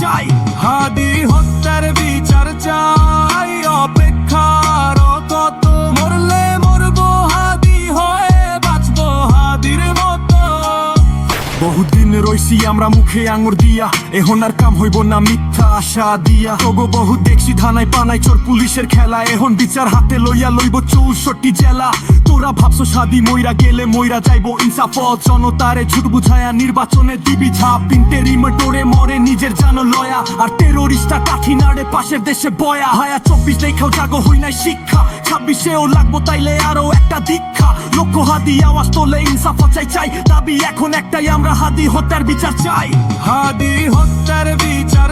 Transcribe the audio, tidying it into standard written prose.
চাই, হাদি হত্যার বিচার চাই। অপেক্ষার কত, মরলে মরবো হাদি হয়ে, বাঁচবো হাদির মতো। বহুদিন রইছি আমরা মুখে আঙুর দিয়া, এখন আর কাম হইব না মিথ্যা আশা দিয়া। তবু বহু দেখছি ধানায় পানায় চোর পুলিশের খেলা, এখন বিচার হাতে লইয়া লইব 64 জেলা। তোরা ভাবছো সাদি মইরা গেলে মইরা যাইবো ইনসাফ, জনতারে ঝুট বুঝায়া নির্বাচনে দিবি ঝাপ। ইন্টেরিমেটরে মরে নিজের জানো লয়া, আর টেরোরিস্টটা কাঠি নাড়ে পাশের দেশে বয়া। হায়া 24 লেখাও জাগো হই নাই শিক্ষা, 26-এও লাগবো তাইলে আরো একটা দীক্ষা। লক্ষ হাদি আওয়াজ তোলে ইনসাফ চাই চাই, দাবি এখন একটাই আমরা হাদি হত্যার বিচার চাই, হাদি হত্যার বিচার